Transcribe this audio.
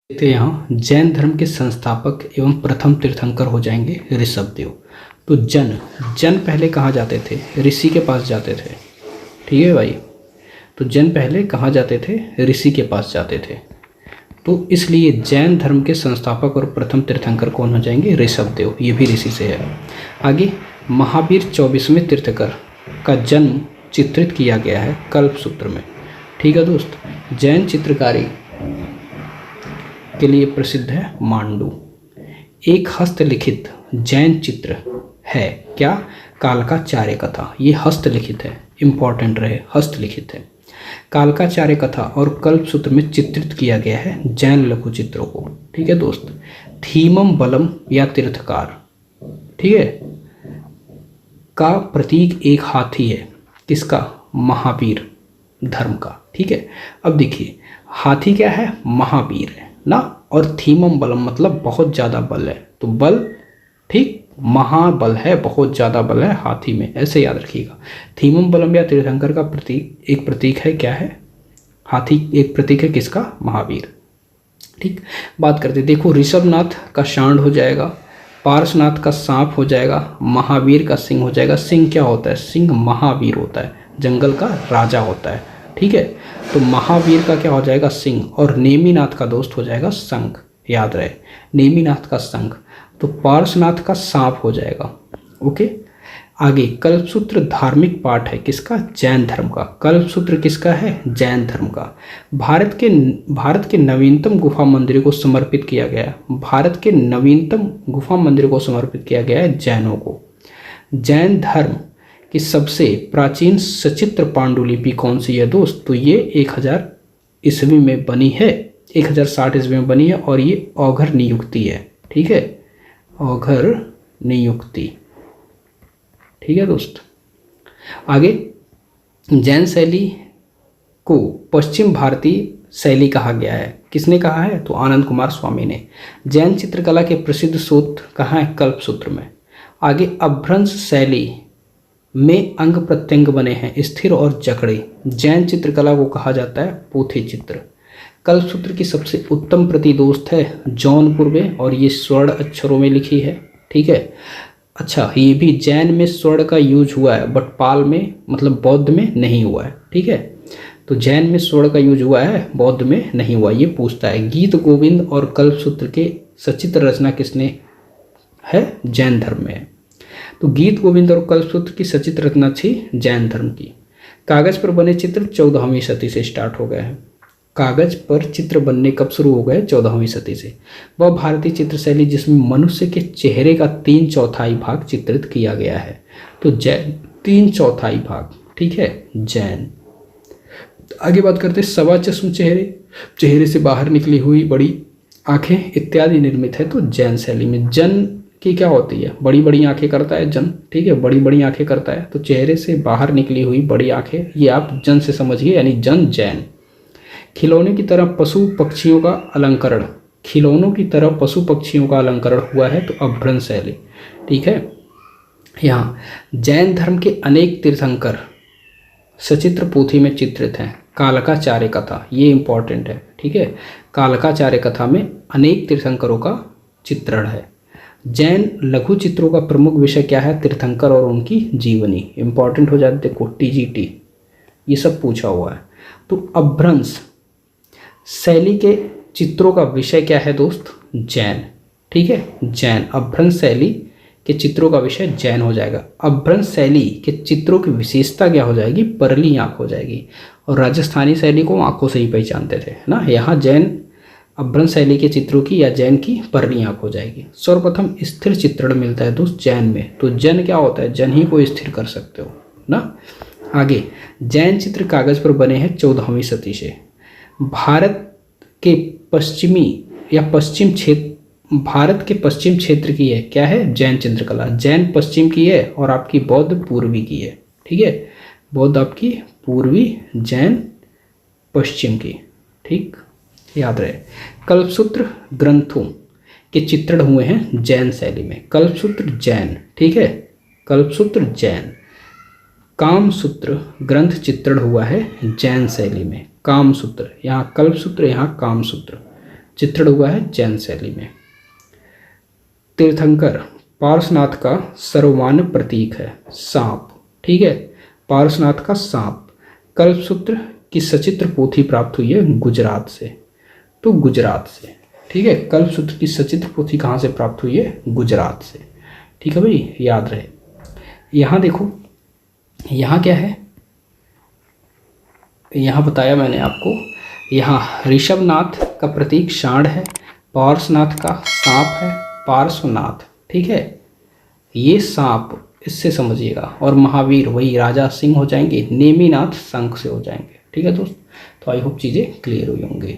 देखते हैं यहाँ जैन धर्म के संस्थापक एवं प्रथम तीर्थंकर हो जाएंगे ऋषभदेव। तो जन पहले कहाँ जाते थे? ऋषि के पास जाते थे। ठीक है भाई, तो जन पहले कहाँ जाते थे? ऋषि के पास जाते थे। तो इसलिए जैन धर्म के संस्थापक और प्रथम तीर्थंकर कौन हो जाएंगे? ऋषभदेव। ये भी ऋषि से है। आगे महावीर 24वें तीर्थंकर का जन्म चित्रित किया गया है कल्पसूत्र में। ठीक है दोस्त, जैन चित्रकारी के लिए प्रसिद्ध है मांडू। एक हस्तलिखित जैन चित्र है क्या? कालकाचार्य कथा। ये हस्तलिखित है, इंपॉर्टेंट रहे, हस्तलिखित है। कालकाचार्य कथा और कल्पसूत्र में चित्रित किया गया है जैन लघु चित्रों को। ठीक है दोस्त, थीमम बलम या तीर्थकार, ठीक है, का प्रतीक एक हाथी है। किसका? महावीर धर्म का। ठीक है, अब देखिए हाथी क्या है? महावीर है ना, और थीमम बलम मतलब बहुत ज़्यादा बल है। तो बल, ठीक, महाबल है, बहुत ज़्यादा बल है हाथी में, ऐसे याद रखिएगा। थीमम बलम या तीर्थंकर का प्रतीक, एक प्रतीक है क्या है? हाथी एक प्रतीक है किसका? महावीर। ठीक, बात करते देखो, ऋषभनाथ का सांड हो जाएगा, पार्श्वनाथ का सांप हो जाएगा, महावीर का सिंह हो जाएगा। सिंह क्या होता है? सिंह महावीर होता है, जंगल का राजा होता है। ठीक है, तो महावीर का क्या हो जाएगा? सिंह, और नेमिनाथ का दोस्त हो जाएगा शंख। याद रहे, नेमिनाथ का शंख। तो पार्श्वनाथ का सांप हो जाएगा। ओके, आगे कल्पसूत्र धार्मिक पाठ है किसका? जैन धर्म का। कल्पसूत्र किसका है? जैन धर्म का। भारत के नवीनतम गुफा मंदिर को समर्पित किया गया। भारत के नवीनतम गुफा मंदिर को समर्पित किया गया है जैनों को। जैन धर्म की सबसे प्राचीन सचित्र पांडुलिपि कौन सी है दोस्त? तो ये 1000 ईस्वी में बनी है, 1060 ईस्वी में बनी है, और ये औघर नियुक्ति है। ठीक है, औघर नियुक्ति। ठीक है दोस्त, आगे जैन शैली को पश्चिम भारतीय शैली कहा गया है। किसने कहा है? तो आनंद कुमार स्वामी ने। जैन चित्रकला के प्रसिद्ध स्रोत कहाँ है? कल्पसूत्र में। आगे अभ्रंश शैली में अंग प्रत्यंग बने हैं स्थिर और जकड़े। जैन चित्रकला को कहा जाता है पोथी चित्र। कल्पसूत्र की सबसे उत्तम प्रति दोस्त है जौनपुर में, और ये स्वर्ण अक्षरों में लिखी है। ठीक है, अच्छा, ये भी जैन में स्वर्ण का यूज हुआ है, बट पाल में मतलब बौद्ध में नहीं हुआ है। ठीक है, तो जैन में स्वर्ण का यूज हुआ है, बौद्ध में नहीं हुआ। ये पूछता है गीत गोविंद और कल्पसूत्र के सचित्र रचना किसने है? जैन धर्म में है। तो गीत गोविंद और कल्पसूत्र की सचित्र रचना थी जैन धर्म की। कागज पर बने चित्र 14वीं सदी से स्टार्ट हो गए हैं। कागज पर चित्र बनने कब शुरू हो गए? 14वीं सदी से। वह भारतीय चित्र शैली जिसमें मनुष्य के चेहरे का 3/4 भाग चित्रित किया गया है। तो जैन 3/4 भाग। ठीक है, जैन। आगे बात करते हैं सवा चश्म चेहरे से बाहर निकली हुई बड़ी आंखें इत्यादि निर्मित है तो जैन शैली में। जन की क्या होती है? बड़ी बड़ी आंखें करता है जन। ठीक है, बड़ी बड़ी आंखें करता है, तो चेहरे से बाहर निकली हुई बड़ी आंखें, ये आप जन से समझिए, यानी जन जैन। खिलौने की तरह पशु पक्षियों का अलंकरण, खिलौनों की तरह पशु पक्षियों का अलंकरण हुआ है तो अभ्रंश शैली। ठीक है, यहाँ जैन धर्म के अनेक तीर्थंकर सचित्र पोथी में चित्रित हैं। कालकाचार्य कथा, ये इंपॉर्टेंट है। ठीक है, कालकाचार्य कथा में अनेक तीर्थंकरों का चित्रण है। जैन लघु चित्रों का प्रमुख विषय क्या है? तीर्थंकर और उनकी जीवनी। इंपॉर्टेंट हो जाते, देखो TGT ये सब पूछा हुआ है। तो अभ्रंश शैली के चित्रों का विषय क्या है दोस्त? जैन। ठीक है, जैन। अभ्रंश शैली के चित्रों का विषय जैन हो जाएगा। अभ्रंश शैली के चित्रों की विशेषता क्या हो जाएगी? परली आंख हो जाएगी। और राजस्थानी शैली को आंखों से ही पहचानते थे ना, यहाँ जैन अभ्रंश शैली के चित्रों की या जैन की परली आंख हो जाएगी। सर्वप्रथम स्थिर चित्रण मिलता है दोस्त जैन में। तो जैन क्या होता है? जन ही को स्थिर कर सकते हो ना। आगे जैन चित्र कागज पर बने हैं 14वीं सदी से। भारत के पश्चिम क्षेत्र की है क्या है? जैन चित्रकला। जैन पश्चिम की है और आपकी बौद्ध पूर्वी की है। ठीक है, बौद्ध आपकी पूर्वी, जैन पश्चिम की। ठीक, याद रहे। कल्पसूत्र ग्रंथों के चित्रण हुए हैं जैन शैली में। कल्पसूत्र जैन। ठीक है, कल्पसूत्र जैन। कामसूत्र ग्रंथ चित्रण हुआ है जैन शैली में। कामसूत्र, यहाँ कल्पसूत्र, यहाँ कामसूत्र चित्रण हुआ है जैन शैली में। तीर्थंकर पार्श्वनाथ का सर्वमान्य प्रतीक है सांप, ठीक है, पार्श्वनाथ का सांप। कल्पसूत्र की सचित्र पोथी प्राप्त हुई है गुजरात से, तो गुजरात से, ठीक है, कल्पसूत्र की सचित्र पोथी कहाँ से प्राप्त हुई है? गुजरात से, ठीक है भाई, याद रहे। यहाँ देखो, यहाँ क्या है, यहाँ बताया मैंने आपको, यहाँ ऋषभनाथ का प्रतीक सांड है, पार्श्वनाथ का सांप है, पार्श्वनाथ, ठीक है, ये सांप, इससे समझिएगा। और महावीर वही राजा सिंह हो जाएंगे, नेमिनाथ शंख से हो जाएंगे, ठीक है दोस्त। तो आई होप चीज़ें क्लियर हुई होंगी।